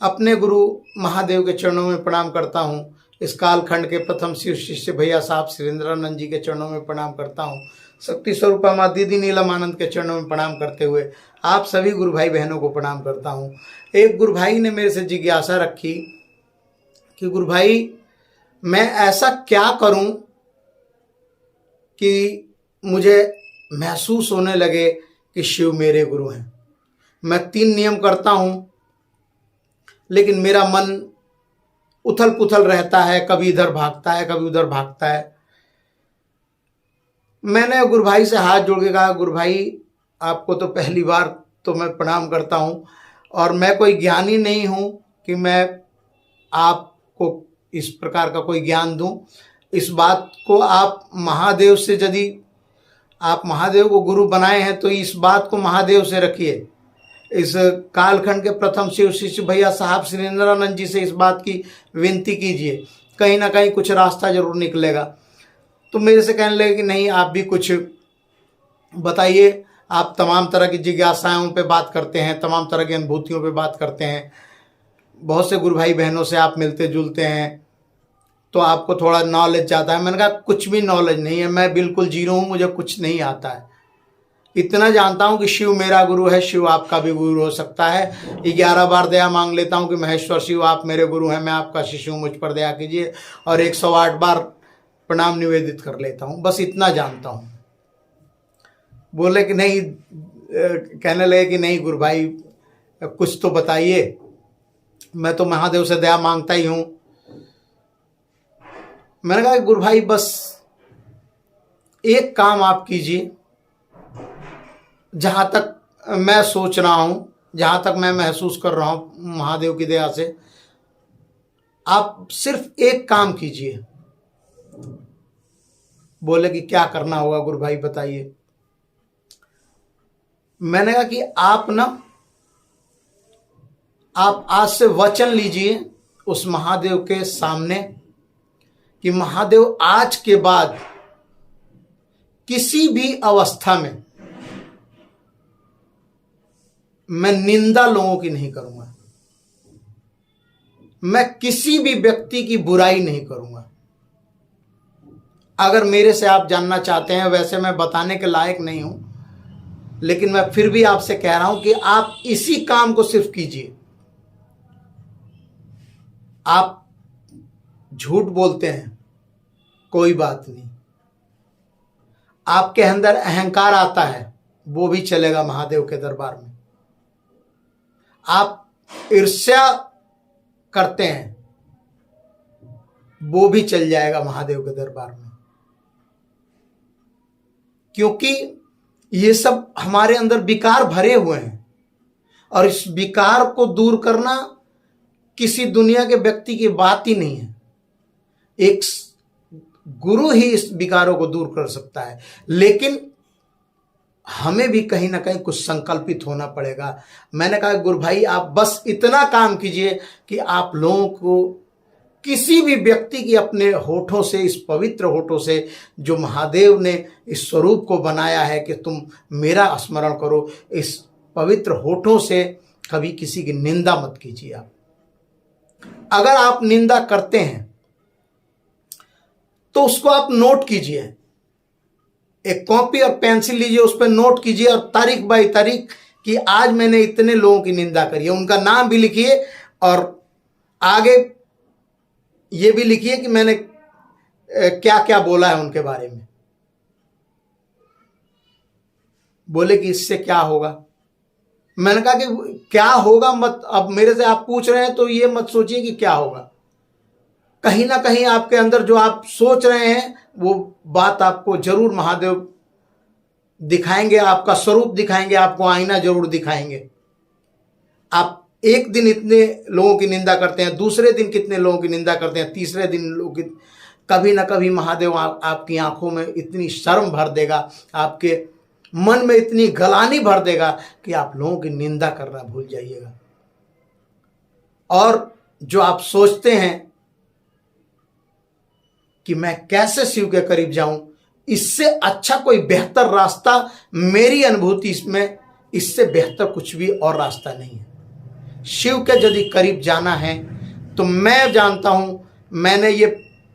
अपने गुरु महादेव के चरणों में प्रणाम करता हूँ। इस कालखंड के प्रथम शिव शिष्य भैया साहब सुरेंद्रानंद जी के चरणों में प्रणाम करता हूँ। शक्ति स्वरूपा माँ दीदी नीलम आनंद के चरणों में प्रणाम करते हुए आप सभी गुरु भाई बहनों को प्रणाम करता हूँ। एक गुरु भाई ने मेरे से जिज्ञासा रखी कि गुरु भाई मैं ऐसा क्या करूं कि मुझे महसूस होने लगे कि शिव मेरे गुरु हैं। मैं 3 नियम करता हूं लेकिन मेरा मन उथल पुथल रहता है, कभी इधर भागता है कभी उधर भागता है। मैंने गुरु भाई से हाथ जोड़ के कहा, गुरु भाई आपको तो पहली बार तो मैं प्रणाम करता हूं और मैं कोई ज्ञानी नहीं हूं कि मैं आपको इस प्रकार का कोई ज्ञान दूं। इस बात को आप महादेव से, यदि आप महादेव को गुरु बनाए हैं तो इस बात को महादेव से रखिए। इस कालखंड के प्रथम शिव शिष्य भैया साहब सुरेंद्रानंद जी से इस बात की विनती कीजिए, कहीं ना कहीं कुछ रास्ता जरूर निकलेगा। तो मेरे से कहने लगे कि नहीं, आप भी कुछ बताइए। आप तमाम तरह की जिज्ञासाओं पे बात करते हैं, तमाम तरह की अनुभूतियों पे बात करते हैं, बहुत से गुरु भाई बहनों से आप मिलते जुलते हैं तो आपको थोड़ा नॉलेज ज़्यादा है। मैंने कहा कुछ भी नॉलेज नहीं है, मैं बिल्कुल जीरो हूँ, मुझे कुछ नहीं आता है। इतना जानता हूँ कि शिव मेरा गुरु है, शिव आपका भी गुरु हो सकता है। 11 बार दया मांग लेता हूँ कि महेश्वर शिव आप मेरे गुरु हैं, मैं आपका शिष्य हूँ, मुझ पर दया कीजिए। और 108 बार प्रणाम निवेदित कर लेता हूँ, बस इतना जानता हूँ। बोले कि नहीं, कहने लगे कि नहीं गुरु भाई कुछ तो बताइए, मैं तो महादेव से दया मांगता ही हूँ। मैंने कहा गुरु भाई बस एक काम आप कीजिए, जहाँ तक मैं सोच रहा हूँ, जहाँ तक मैं महसूस कर रहा हूँ महादेव की दया से, आप सिर्फ एक काम कीजिए। बोले कि क्या करना होगा गुरु भाई बताइए। मैंने कहा कि आप आज से वचन लीजिए उस महादेव के सामने कि महादेव आज के बाद किसी भी अवस्था में मैं निंदा लोगों की नहीं करूंगा, मैं किसी भी व्यक्ति की बुराई नहीं करूंगा। अगर मेरे से आप जानना चाहते हैं, वैसे मैं बताने के लायक नहीं हूं, लेकिन मैं फिर भी आपसे कह रहा हूं कि आप इसी काम को सिर्फ कीजिए। आप झूठ बोलते हैं, कोई बात नहीं। आपके अंदर अहंकार आता है, वो भी चलेगा महादेव के दरबार में। आप ईर्ष्या करते हैं, वो भी चल जाएगा महादेव के दरबार में, क्योंकि ये सब हमारे अंदर विकार भरे हुए हैं और इस विकार को दूर करना किसी दुनिया के व्यक्ति की बात ही नहीं है। एक गुरु ही इस विकारों को दूर कर सकता है, लेकिन हमें भी कहीं ना कहीं कुछ संकल्पित होना पड़ेगा। मैंने कहा गुरु भाई आप बस इतना काम कीजिए कि आप लोगों को, किसी भी व्यक्ति की अपने होठों से, इस पवित्र होठों से जो महादेव ने इस स्वरूप को बनाया है कि तुम मेरा स्मरण करो, इस पवित्र होठों से कभी किसी की निंदा मत कीजिए। आप अगर आप निंदा करते हैं तो उसको आप नोट कीजिए, एक कॉपी और पेंसिल लीजिए, उस पर नोट कीजिए और तारीख बाई तारीख कि आज मैंने इतने लोगों की निंदा करी है, उनका नाम भी लिखिए और आगे ये भी लिखिए कि मैंने क्या क्या बोला है उनके बारे में। बोले कि इससे क्या होगा। मैंने कहा कि क्या होगा मत, अब मेरे से आप पूछ रहे हैं तो ये मत सोचिए कि क्या होगा। कहीं ना कहीं आपके अंदर जो आप सोच रहे हैं वो बात आपको जरूर महादेव दिखाएंगे, आपका स्वरूप दिखाएंगे, आपको आईना जरूर दिखाएंगे। आप एक दिन इतने लोगों की निंदा करते हैं, दूसरे दिन कितने लोगों की निंदा करते हैं, तीसरे दिन लोगों की, कभी ना कभी महादेव आपकी आंखों में इतनी शर्म भर देगा, आपके मन में इतनी गलानी भर देगा कि आप लोगों की निंदा करना भूल जाइएगा। और जो आप सोचते हैं कि मैं कैसे शिव के करीब जाऊं, इससे अच्छा कोई बेहतर रास्ता मेरी अनुभूति इसमें, इससे बेहतर कुछ भी और रास्ता नहीं है। शिव के यदि करीब जाना है तो मैं जानता हूँ, मैंने ये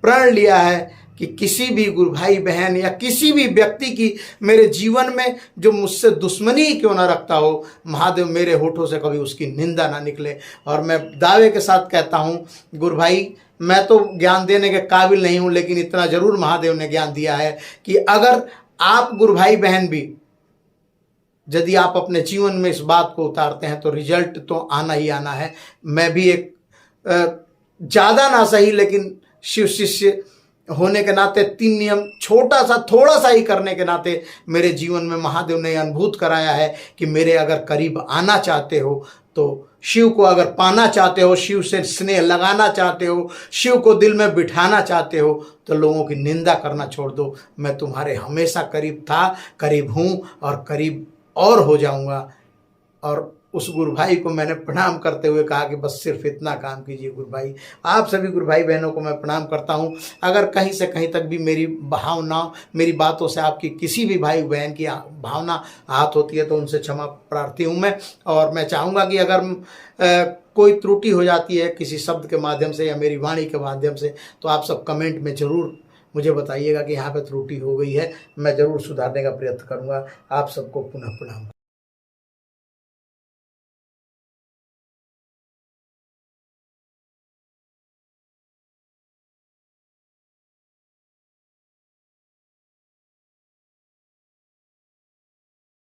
प्रण लिया है कि किसी भी गुरु भाई बहन या किसी भी व्यक्ति की मेरे जीवन में जो मुझसे दुश्मनी ही क्यों ना रखता हो, महादेव मेरे होठों से कभी उसकी निंदा ना निकले। और मैं दावे के साथ कहता हूँ गुरु भाई, मैं तो ज्ञान देने के काबिल नहीं हूँ, लेकिन इतना जरूर महादेव ने ज्ञान दिया है कि अगर आप गुरु भाई बहन भी यदि आप अपने जीवन में इस बात को उतारते हैं तो रिजल्ट तो आना ही आना है। मैं भी एक ज़्यादा ना सही लेकिन शिव शिष्य होने के नाते 3 नियम छोटा सा थोड़ा सा ही करने के नाते मेरे जीवन में महादेव ने अनुभूत कराया है कि मेरे अगर करीब आना चाहते हो, तो शिव को अगर पाना चाहते हो, शिव से स्नेह लगाना चाहते हो, शिव को दिल में बिठाना चाहते हो, तो लोगों की निंदा करना छोड़ दो। मैं तुम्हारे हमेशा करीब था, करीब हूँ और करीब और हो जाऊँगा। और उस गुरु भाई को मैंने प्रणाम करते हुए कहा कि बस सिर्फ इतना काम कीजिए गुरु भाई। आप सभी गुरु भाई बहनों को मैं प्रणाम करता हूं। अगर कहीं से कहीं तक भी मेरी भावना, मेरी बातों से आपकी किसी भी भाई बहन की भावना आहत होती है तो उनसे क्षमा प्रार्थी हूं मैं। और मैं चाहूँगा कि अगर कोई त्रुटि हो जाती है किसी शब्द के माध्यम से या मेरी वाणी के माध्यम से, तो आप सब कमेंट में ज़रूर मुझे बताइएगा कि यहाँ पे त्रुटि हो गई है। मैं ज़रूर सुधारने का प्रयत्न करूँगा। आप सबको पुनः प्रणाम।